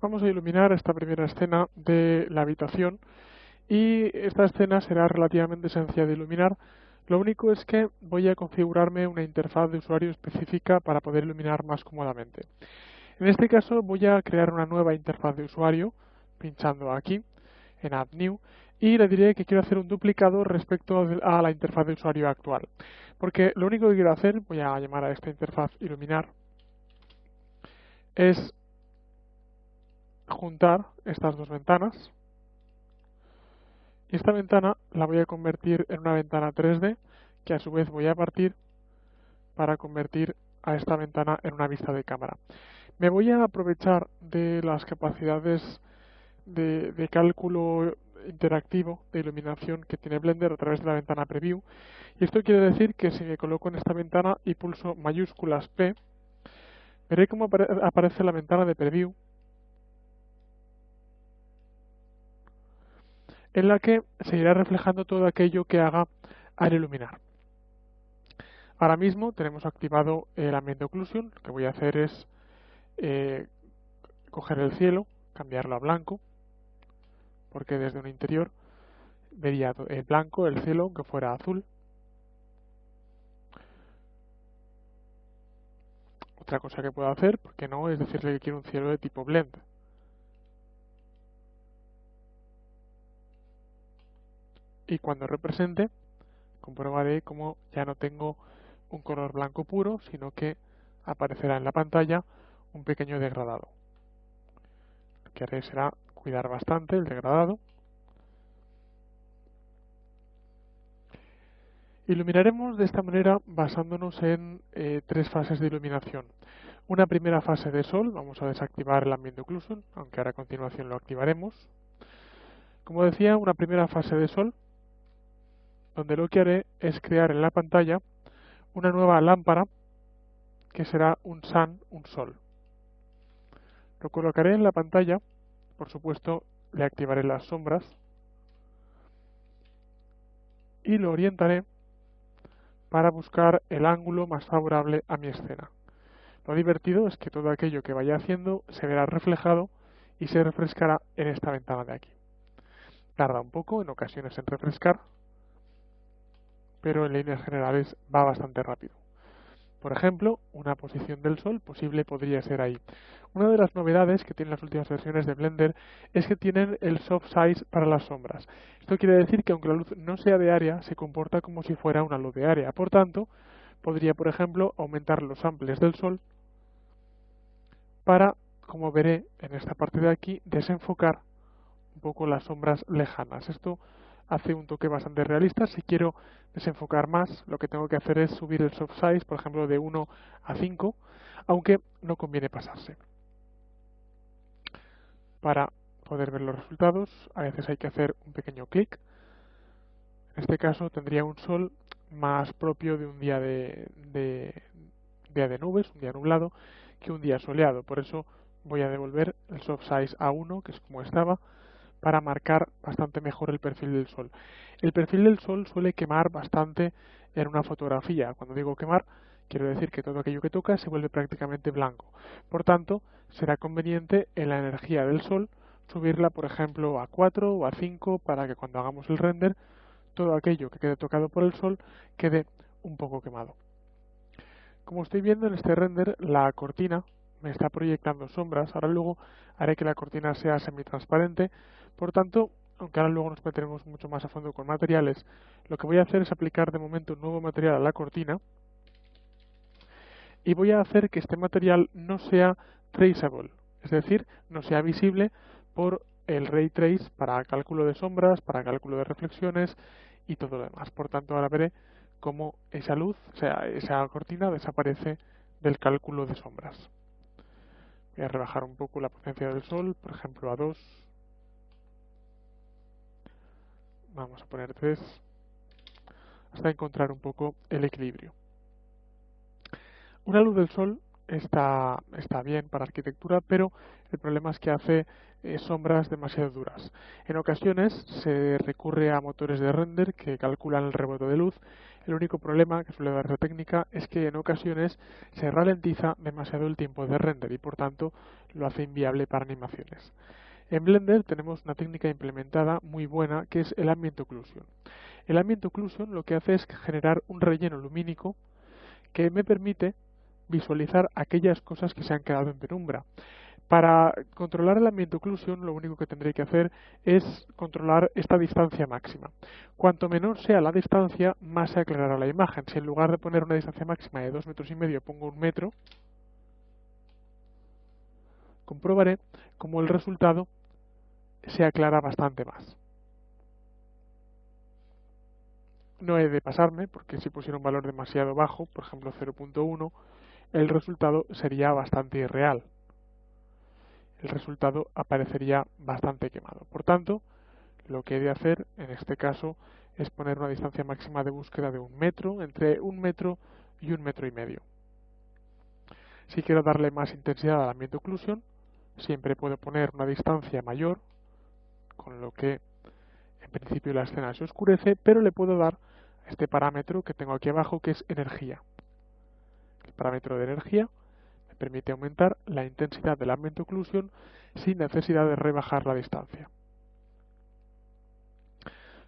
Vamos a iluminar esta primera escena de la habitación y esta escena será relativamente sencilla de iluminar. Lo único es que voy a configurarme una interfaz de usuario específica para poder iluminar más cómodamente. En este caso voy a crear una nueva interfaz de usuario pinchando aquí en Add New y le diré que quiero hacer un duplicado respecto a la interfaz de usuario actual. Porque lo único que quiero hacer, voy a llamar a esta interfaz iluminar, es juntar estas dos ventanas y esta ventana la voy a convertir en una ventana 3D que a su vez voy a partir para convertir a esta ventana en una vista de cámara. Me voy a aprovechar de las capacidades de cálculo interactivo de iluminación que tiene Blender a través de la ventana Preview, y esto quiere decir que si me coloco en esta ventana y pulso mayúsculas P, veré cómo aparece la ventana de Preview, en la que se irá reflejando todo aquello que haga al iluminar. Ahora mismo tenemos activado el Ambient Occlusion. Lo que voy a hacer es coger el cielo, cambiarlo a blanco, porque desde un interior vería el blanco, el cielo, aunque fuera azul. Otra cosa que puedo hacer, porque no, es decirle que quiero un cielo de tipo blend. Y cuando represente, comprobaré como ya no tengo un color blanco puro, sino que aparecerá en la pantalla un pequeño degradado. Lo que haré será cuidar bastante el degradado. Iluminaremos de esta manera basándonos en tres fases de iluminación. Una primera fase de sol, vamos a desactivar el Ambient Occlusion, aunque ahora a continuación lo activaremos. Como decía, una primera fase de sol, donde lo que haré es crear en la pantalla una nueva lámpara que será un sun, un sol. Lo colocaré en la pantalla, por supuesto le activaré las sombras y lo orientaré para buscar el ángulo más favorable a mi escena. Lo divertido es que todo aquello que vaya haciendo se verá reflejado y se refrescará en esta ventana de aquí. Tarda un poco en ocasiones en refrescar, pero en líneas generales va bastante rápido. Por ejemplo, una posición del sol posible podría ser ahí. Una de las novedades que tienen las últimas versiones de Blender es que tienen el soft size para las sombras. Esto quiere decir que aunque la luz no sea de área, se comporta como si fuera una luz de área. Por tanto, podría, por ejemplo, aumentar los samples del sol para, como veré en esta parte de aquí, desenfocar un poco las sombras lejanas. Esto hace un toque bastante realista. Si quiero desenfocar más, lo que tengo que hacer es subir el soft size, por ejemplo, de 1 a 5, aunque no conviene pasarse. Para poder ver los resultados, a veces hay que hacer un pequeño clic. En este caso tendría un sol más propio de un día día de nubes, un día nublado, que un día soleado. Por eso voy a devolver el soft size a 1, que es como estaba, para marcar bastante mejor el perfil del sol. El perfil del sol suele quemar bastante en una fotografía. Cuando digo quemar, quiero decir que todo aquello que toca se vuelve prácticamente blanco. Por tanto, será conveniente en la energía del sol subirla, por ejemplo, a 4 o a 5 para que cuando hagamos el render, todo aquello que quede tocado por el sol quede un poco quemado. Como estoy viendo en este render, la cortina me está proyectando sombras. Ahora luego haré que la cortina sea semitransparente. Por tanto, aunque ahora luego nos meteremos mucho más a fondo con materiales, lo que voy a hacer es aplicar de momento un nuevo material a la cortina y voy a hacer que este material no sea traceable, es decir, no sea visible por el ray trace para cálculo de sombras, para cálculo de reflexiones y todo lo demás. Por tanto, ahora veré cómo esa luz, o sea, esa cortina desaparece del cálculo de sombras. Voy a rebajar un poco la potencia del sol, por ejemplo a 2. Vamos a poner 3, hasta encontrar un poco el equilibrio. Una luz del sol está bien para arquitectura, pero el problema es que hace sombras demasiado duras. En ocasiones se recurre a motores de render que calculan el rebote de luz. El único problema que suele dar esta técnica es que en ocasiones se ralentiza demasiado el tiempo de render y por tanto lo hace inviable para animaciones. En Blender tenemos una técnica implementada muy buena que es el Ambient Occlusion. El Ambient Occlusion lo que hace es generar un relleno lumínico que me permite visualizar aquellas cosas que se han quedado en penumbra. Para controlar el Ambient Occlusion lo único que tendré que hacer es controlar esta distancia máxima. Cuanto menor sea la distancia, más se aclarará la imagen. Si en lugar de poner una distancia máxima de 2,5 metros pongo 1 metro, comprobaré cómo el resultado se aclara bastante más. No he de pasarme, porque si pusiera un valor demasiado bajo, por ejemplo 0,1, el resultado sería bastante irreal. El resultado aparecería bastante quemado. Por tanto, lo que he de hacer en este caso es poner una distancia máxima de búsqueda de 1 metro, entre 1 metro y 1,5 metros. Si quiero darle más intensidad al Ambient Occlusion, siempre puedo poner una distancia mayor, con lo que en principio la escena se oscurece, pero le puedo dar este parámetro que tengo aquí abajo, que es energía. El parámetro de energía me permite aumentar la intensidad del Ambient Occlusion sin necesidad de rebajar la distancia.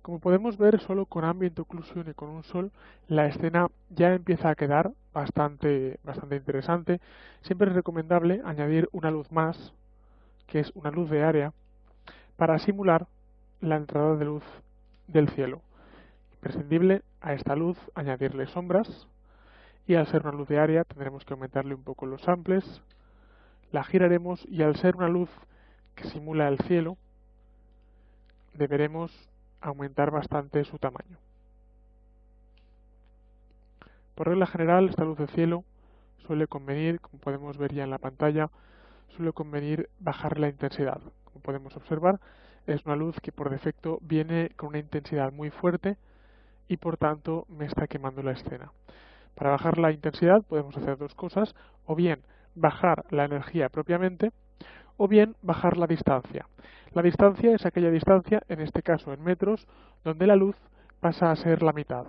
Como podemos ver, solo con Ambient Occlusion y con un sol, la escena ya empieza a quedar bastante interesante. Siempre es recomendable añadir una luz más, que es una luz de área, para simular la entrada de luz del cielo. Imprescindible a esta luz añadirle sombras, y al ser una luz de área tendremos que aumentarle un poco los samples, la giraremos y al ser una luz que simula el cielo, deberemos aumentar bastante su tamaño. Por regla general, esta luz de cielo suele convenir, como podemos ver ya en la pantalla, suele convenir bajar la intensidad. Como podemos observar, es una luz que por defecto viene con una intensidad muy fuerte y por tanto me está quemando la escena. Para bajar la intensidad podemos hacer dos cosas, o bien bajar la energía propiamente, o bien bajar la distancia. La distancia es aquella distancia, en este caso en metros, donde la luz pasa a ser la mitad.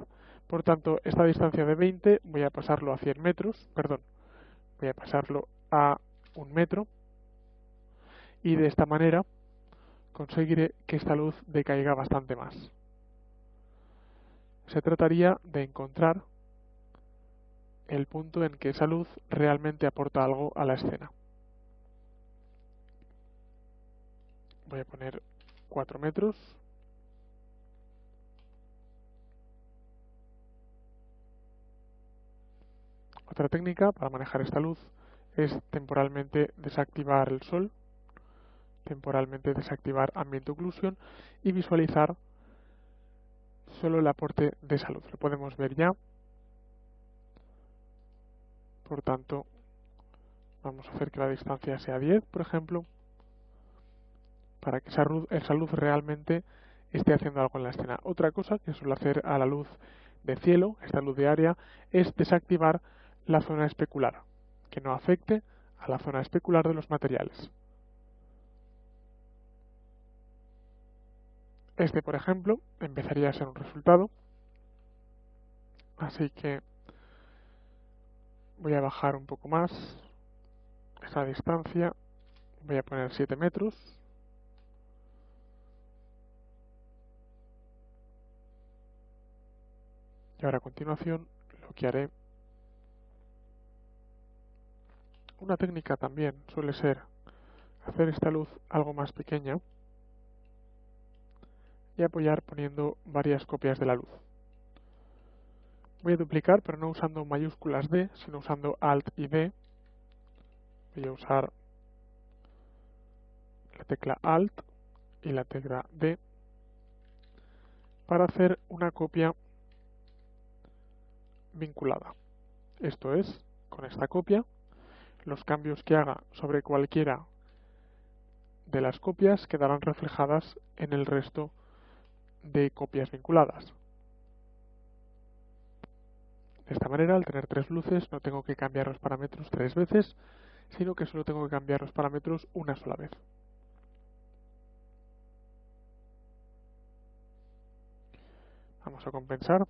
Por tanto, esta distancia de 20 voy a pasarlo a 100 metros, voy a pasarlo a 1 metro, y de esta manera conseguiré que esta luz decaiga bastante más. Se trataría de encontrar el punto en que esa luz realmente aporta algo a la escena. Voy a poner 4 metros. Otra técnica para manejar esta luz es temporalmente desactivar el sol, temporalmente desactivar Ambient Occlusion y visualizar solo el aporte de esa luz. Lo podemos ver ya. Por tanto, vamos a hacer que la distancia sea 10, por ejemplo, para que esa luz realmente esté haciendo algo en la escena. Otra cosa que suele hacer a la luz de cielo, esta luz de área, es desactivar la zona especular, que no afecte a la zona especular de los materiales. Este, por ejemplo, empezaría a ser un resultado, así que voy a bajar un poco más esa distancia, voy a poner 7 metros, y ahora a continuación lo que haré, una técnica también suele ser hacer esta luz algo más pequeña y apoyar poniendo varias copias de la luz. Voy a duplicar, pero no usando mayúsculas D, sino usando Alt y D. Voy a usar la tecla Alt y la tecla D para hacer una copia vinculada. Esto es, con esta copia, los cambios que haga sobre cualquiera de las copias quedarán reflejadas en el resto de copias vinculadas. De esta manera, al tener 3 luces, no tengo que cambiar los parámetros 3 veces, sino que solo tengo que cambiar los parámetros una sola vez. Vamos a compensar.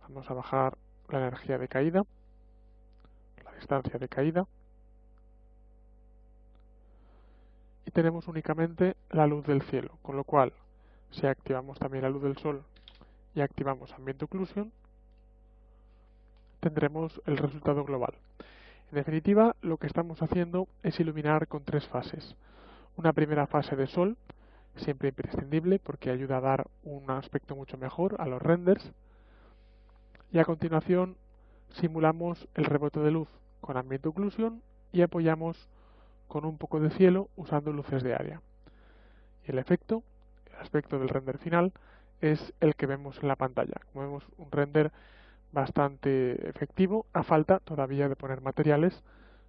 Vamos a bajar la energía de caída, la distancia de caída. Y tenemos únicamente la luz del cielo, con lo cual, si activamos también la luz del sol y activamos Ambient Occlusion, tendremos el resultado global. En definitiva, lo que estamos haciendo es iluminar con 3 fases. Una primera fase de sol, siempre imprescindible porque ayuda a dar un aspecto mucho mejor a los renders. Y a continuación simulamos el rebote de luz con Ambient Occlusion y apoyamos con un poco de cielo usando luces de área. Y el efecto, el aspecto del render final, es el que vemos en la pantalla. Como vemos, un render bastante efectivo, a falta todavía de poner materiales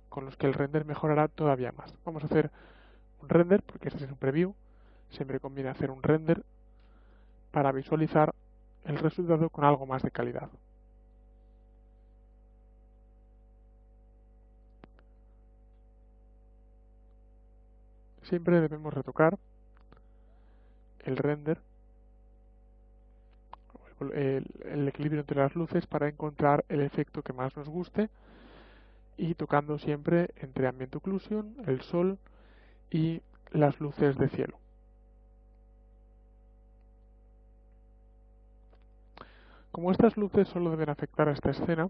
con los que el render mejorará todavía más. Vamos a hacer un render, porque este es un preview, siempre conviene hacer un render para visualizar el resultado con algo más de calidad. Siempre debemos retocar el render, el equilibrio entre las luces para encontrar el efecto que más nos guste y tocando siempre entre Ambient Occlusion, el sol y las luces de cielo. Como estas luces solo deben afectar a esta escena,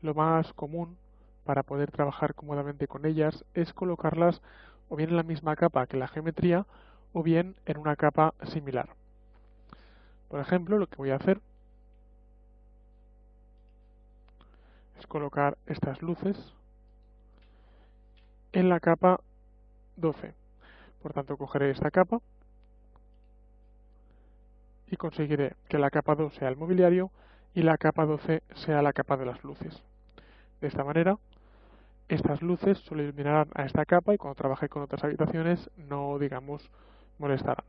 lo más común para poder trabajar cómodamente con ellas es colocarlas o bien en la misma capa que la geometría o bien en una capa similar. Por ejemplo, lo que voy a hacer es colocar estas luces en la capa 12. Por tanto, cogeré esta capa y conseguiré que la capa 2 sea el mobiliario y la capa 12 sea la capa de las luces. De esta manera, estas luces solo iluminarán a esta capa y cuando trabaje con otras habitaciones no, digamos, molestarán.